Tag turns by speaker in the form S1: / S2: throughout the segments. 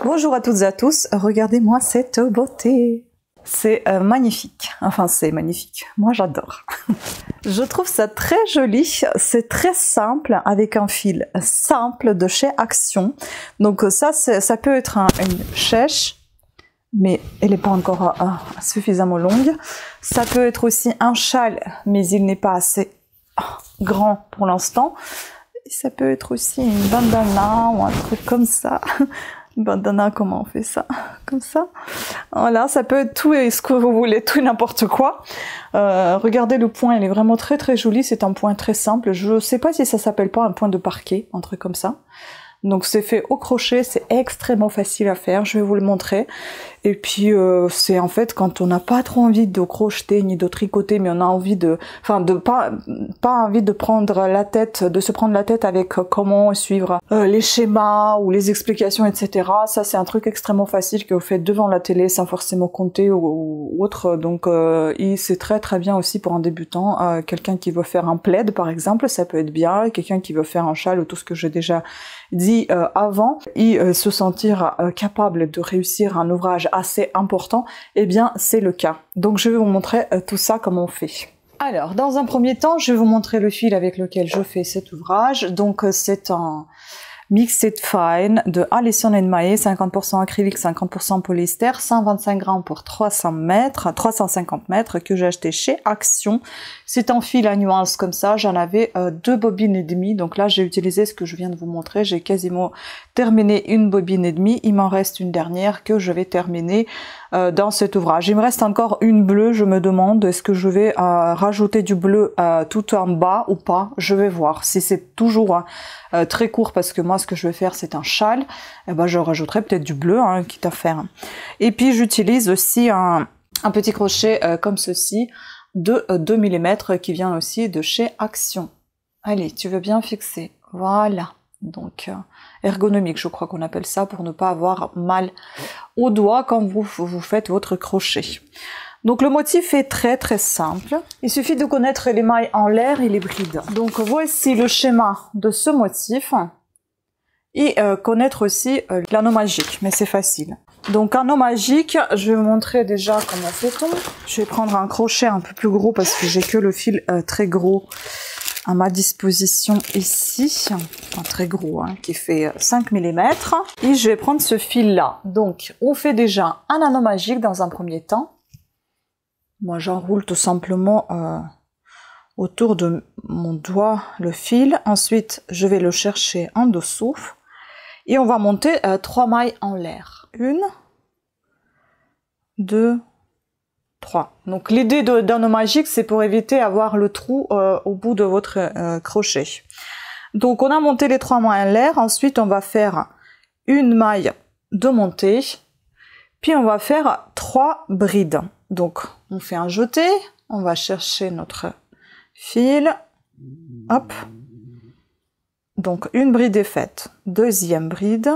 S1: Bonjour à toutes et à tous, regardez-moi cette beauté. C'est magnifique, enfin c'est magnifique, moi j'adore. Je trouve ça très joli, c'est très simple avec un fil simple de chez Action. Donc ça peut être une chèche, mais elle n'est pas encore suffisamment longue. Ça peut être aussi un châle, mais il n'est pas assez grand pour l'instant. Ça peut être aussi une bandana ou un truc comme ça. Bandana, comment on fait ça? Comme ça. Voilà, ça peut être tout et ce que vous voulez, tout et n'importe quoi. Regardez le point, il est vraiment très très joli. C'est un point très simple. Je sais pas si ça s'appelle pas un point de parquet, un truc comme ça. Donc c'est fait au crochet, c'est extrêmement facile à faire, je vais vous le montrer. Et puis c'est en fait quand on n'a pas trop envie de crocheter ni de tricoter, mais on a envie de, enfin de pas envie de prendre la tête, de se prendre la tête avec comment suivre les schémas ou les explications, etc. Ça c'est un truc extrêmement facile que vous faites devant la télé sans forcément compter ou autre. Donc c'est très très bien aussi pour un débutant. Quelqu'un qui veut faire un plaid par exemple, ça peut être bien. Quelqu'un qui veut faire un châle ou tout ce que j'ai déjà dit avant, et se sentir capable de réussir un ouvrage assez important, eh bien c'est le cas. Donc je vais vous montrer tout ça, comment on fait. Alors, dans un premier temps, je vais vous montrer le fil avec lequel je fais cet ouvrage. Donc c'est un Mixed Fine de Alison & Mae, 50% acrylique, 50% polyester, 125 grammes pour 350 mètres que j'ai acheté chez Action. C'est un fil à nuances comme ça, j'en avais 2 bobines et demie, donc là j'ai utilisé ce que je viens de vous montrer, j'ai quasiment terminé une bobine et demie, il m'en reste une dernière que je vais terminer dans cet ouvrage. Il me reste encore une bleue, je me demande est-ce que je vais rajouter du bleu tout en bas ou pas, je vais voir. Si c'est toujours très court, parce que moi ce que je vais faire c'est un châle, et ben je rajouterai peut-être du bleu, quitte à faire. Et puis j'utilise aussi un petit crochet comme ceci de 2 mm qui vient aussi de chez Action. Allez, tu veux bien fixer, voilà. Donc ergonomique, je crois qu'on appelle ça, pour ne pas avoir mal au doigt quand vous faites votre crochet. Donc le motif est très très simple. Il suffit de connaître les mailles en l'air et les brides. Donc voici le schéma de ce motif. Et connaître aussi l'anneau magique, mais c'est facile. Donc anneau magique, je vais vous montrer déjà comment fait-on. Je vais prendre un crochet un peu plus gros parce que j'ai que le fil très gros à ma disposition ici, un très gros, qui fait 5 mm. Et je vais prendre ce fil-là. Donc, on fait déjà un anneau magique dans un premier temps. Moi, j'enroule tout simplement autour de mon doigt le fil. Ensuite, je vais le chercher en dessous. Et on va monter 3 mailles en l'air. 1, 2, 3. Donc l'idée d'anneau magique, c'est pour éviter d'avoir le trou au bout de votre crochet. Donc on a monté les 3 mailles en l'air, ensuite on va faire une maille de montée, puis on va faire 3 brides. Donc on fait un jeté, on va chercher notre fil, hop. Donc une bride est faite, deuxième bride.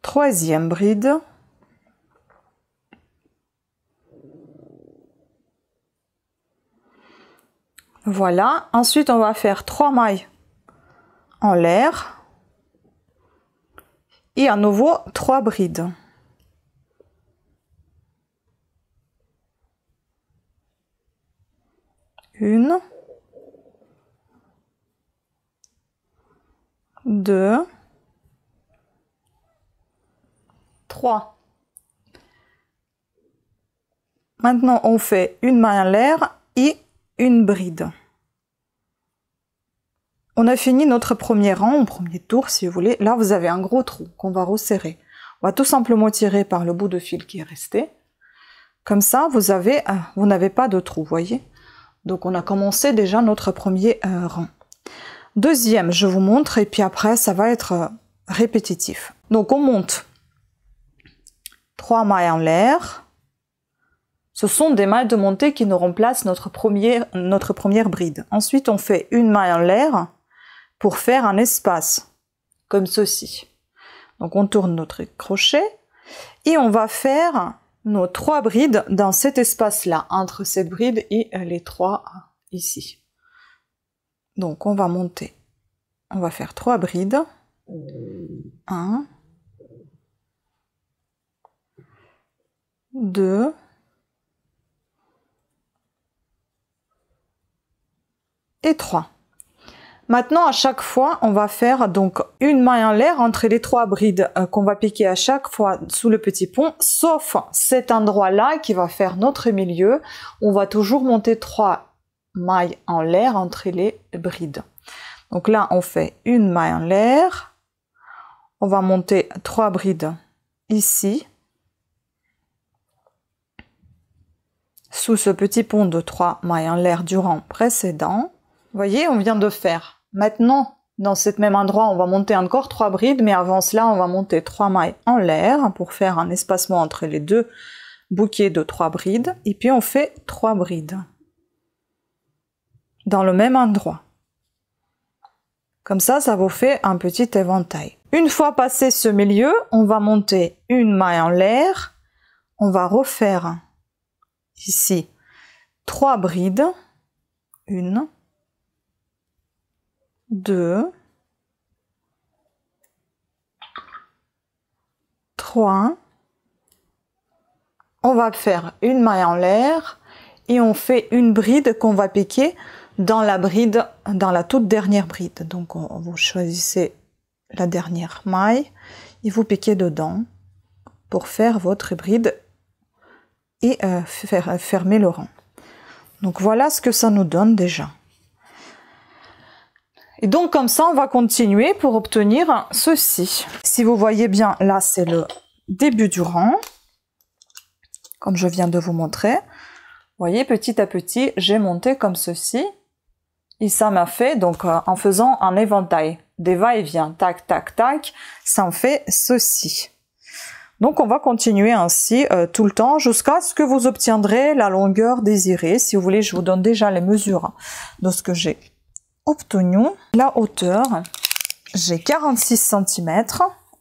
S1: Troisième bride, voilà. Ensuite, on va faire 3 mailles en l'air et à nouveau 3 brides. Une, 2, 3. Maintenant, on fait une maille en l'air et une bride. On a fini notre premier rang, au premier tour, si vous voulez. Là, vous avez un gros trou qu'on va resserrer. On va tout simplement tirer par le bout de fil qui est resté. Comme ça, vous n'avez pas de trou, voyez. Donc, on a commencé déjà notre premier rang. Deuxième, je vous montre, et puis après, ça va être répétitif. Donc, on monte 3 mailles en l'air. Ce sont des mailles de montée qui nous remplacent notre première bride. Ensuite, on fait une maille en l'air pour faire un espace, comme ceci. Donc, on tourne notre crochet et on va faire nos 3 brides dans cet espace-là, entre cette bride et les 3 ici. Donc, on va monter On va faire 3 brides. 1, 2, 3. Maintenant, à chaque fois, on va faire donc une maille en l'air entre les 3 brides qu'on va piquer à chaque fois sous le petit pont, sauf cet endroit-là qui va faire notre milieu. On va toujours monter 3 mailles en l'air entre les brides. Donc là, on fait une maille en l'air. On va monter 3 brides ici, sous ce petit pont de 3 mailles en l'air du rang précédent. Vous voyez, on vient de faire. Maintenant, dans cet même endroit, on va monter encore 3 brides, mais avant cela, on va monter 3 mailles en l'air pour faire un espacement entre les 2 bouquets de 3 brides. Et puis, on fait 3 brides dans le même endroit. Comme ça, ça vous fait un petit éventail. Une fois passé ce milieu, on va monter une maille en l'air. On va refaire ici 3 brides. 1, 2, 3. On va faire une maille en l'air et on fait une bride qu'on va piquer dans la toute dernière bride. Donc vous choisissez la dernière maille et vous piquez dedans pour faire votre bride et fermer le rang. Donc voilà ce que ça nous donne déjà. Et donc comme ça, on va continuer pour obtenir ceci. Si vous voyez bien, là c'est le début du rang, comme je viens de vous montrer. Vous voyez, petit à petit, j'ai monté comme ceci. Et ça m'a fait, donc en faisant un éventail, des va-et-vient, tac, tac, tac, ça en fait ceci. Donc on va continuer ainsi tout le temps jusqu'à ce que vous obtiendrez la longueur désirée. Si vous voulez, je vous donne déjà les mesures de ce que j'ai obtenu. La hauteur, j'ai 46 cm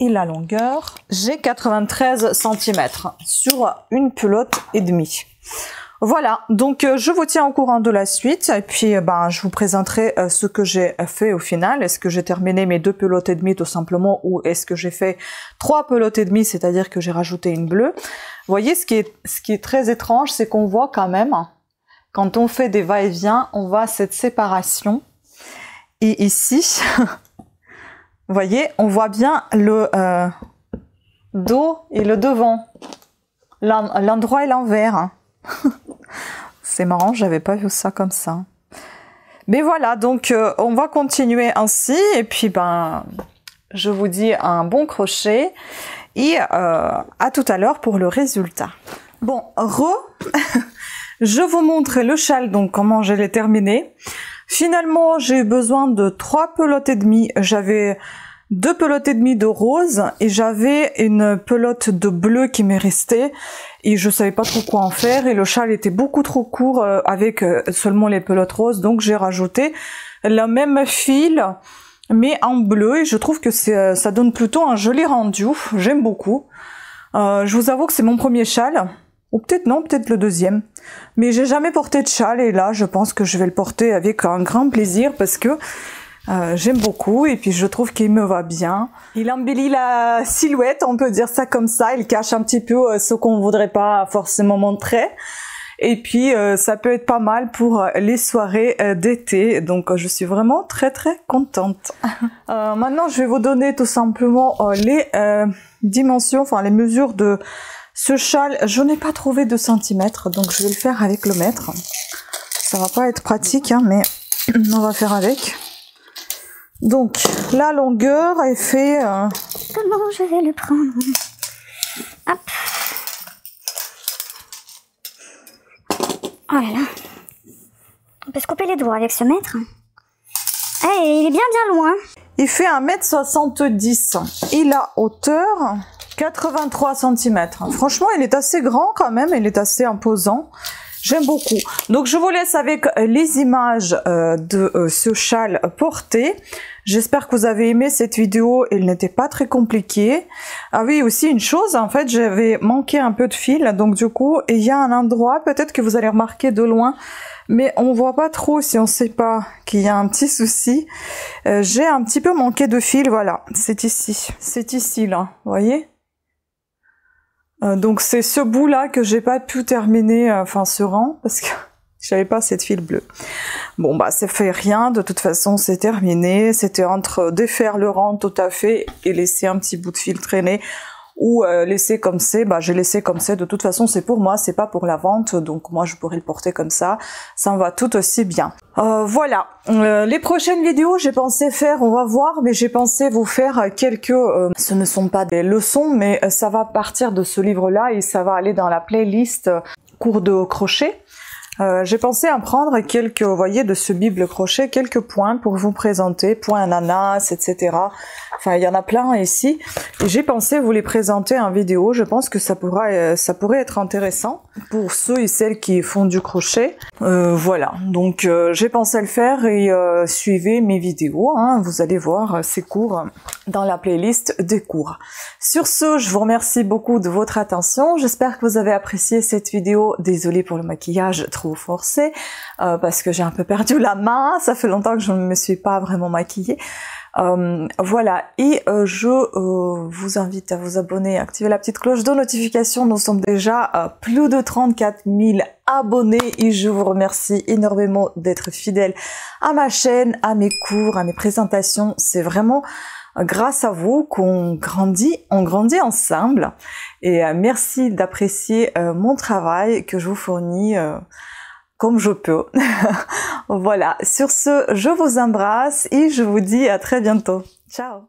S1: et la longueur, j'ai 93 cm sur une pelote et demie. Voilà, donc je vous tiens au courant de la suite et puis je vous présenterai ce que j'ai fait au final. Est-ce que j'ai terminé mes 2 pelotes et demie tout simplement ou est-ce que j'ai fait 3 pelotes et demie, c'est-à-dire que j'ai rajouté une bleue. Vous voyez, ce qui est très étrange, c'est qu'on voit quand même, quand on fait des va-et-vient, on voit cette séparation. Et ici, vous voyez, on voit bien le dos et le devant, l'endroit et l'envers. C'est marrant, j'avais pas vu ça comme ça. Mais voilà, donc on va continuer ainsi et puis je vous dis un bon crochet et à tout à l'heure pour le résultat. Bon, je vous montre le châle, donc comment je l'ai terminé. Finalement, j'ai eu besoin de 3 pelotes et demie. J'avais 2 pelotes et demie de rose et j'avais une pelote de bleu qui m'est restée et je savais pas trop quoi en faire et le châle était beaucoup trop court avec seulement les pelotes roses, donc j'ai rajouté le même fil mais en bleu et je trouve que ça donne plutôt un joli rendu. J'aime beaucoup. Je vous avoue que c'est mon premier châle. Ou peut-être non, peut-être le deuxième. Mais j'ai jamais porté de châle et là, je pense que je vais le porter avec un grand plaisir parce que j'aime beaucoup et puis je trouve qu'il me va bien. Il embellit la silhouette, on peut dire ça comme ça. Il cache un petit peu ce qu'on voudrait pas forcément montrer. Et puis, ça peut être pas mal pour les soirées d'été. Donc, je suis vraiment très, très contente. Maintenant, je vais vous donner tout simplement les dimensions, enfin les mesures de ce châle. Je n'ai pas trouvé de centimètres, donc je vais le faire avec le mètre. Ça va pas être pratique, hein, mais on va faire avec. Donc, la longueur est fait...
S2: Comment je vais le prendre? Hop. Oh là là. On peut se couper les doigts avec ce mètre. Eh, il est bien loin.
S1: Il fait 1,70 m. Et la hauteur, 83 cm. Franchement, il est assez grand quand même, il est assez imposant. J'aime beaucoup. Donc je vous laisse avec les images de ce châle porté. J'espère que vous avez aimé cette vidéo, elle n'était pas très compliquée. Ah oui, aussi une chose, en fait, j'avais manqué un peu de fil, donc du coup, il y a un endroit, peut-être que vous allez remarquer de loin, mais on voit pas trop si on sait pas qu'il y a un petit souci. J'ai un petit peu manqué de fil, voilà, c'est ici là, vous voyez? Donc c'est ce bout là que j'ai pas pu terminer, enfin ce rang, parce que j'avais pas cette fil bleu. Bon bah ça fait rien, de toute façon c'est terminé, c'était entre défaire le rang tout à fait et laisser un petit bout de fil traîner, ou laisser comme c'est, bah j'ai laissé comme c'est, de toute façon c'est pour moi, c'est pas pour la vente, donc moi je pourrais le porter comme ça me va tout aussi bien. Voilà, les prochaines vidéos j'ai pensé faire, on va voir, mais j'ai pensé vous faire quelques, ce ne sont pas des leçons, mais ça va partir de ce livre-là et ça va aller dans la playlist cours de crochet. J'ai pensé à prendre quelques, vous voyez, de ce bible crochet, quelques points pour vous présenter, points ananas, etc. Enfin, il y en a plein ici. Et j'ai pensé vous les présenter en vidéo. Je pense que ça pourrait être intéressant pour ceux et celles qui font du crochet. Voilà. Donc, j'ai pensé le faire et suivez mes vidéos. Hein. Vous allez voir ces cours dans la playlist des cours. Sur ce, je vous remercie beaucoup de votre attention. J'espère que vous avez apprécié cette vidéo. Désolée pour le maquillage trop forcé, parce que j'ai un peu perdu la main. Ça fait longtemps que je ne me suis pas vraiment maquillée. Voilà, et je vous invite à vous abonner, activer la petite cloche de notification. Nous sommes déjà à plus de 34 000 abonnés et je vous remercie énormément d'être fidèles à ma chaîne, à mes cours, à mes présentations. C'est vraiment grâce à vous qu'on grandit, on grandit ensemble. Et merci d'apprécier mon travail que je vous fournis comme je peux. Voilà, sur ce, je vous embrasse et je vous dis à très bientôt. Ciao!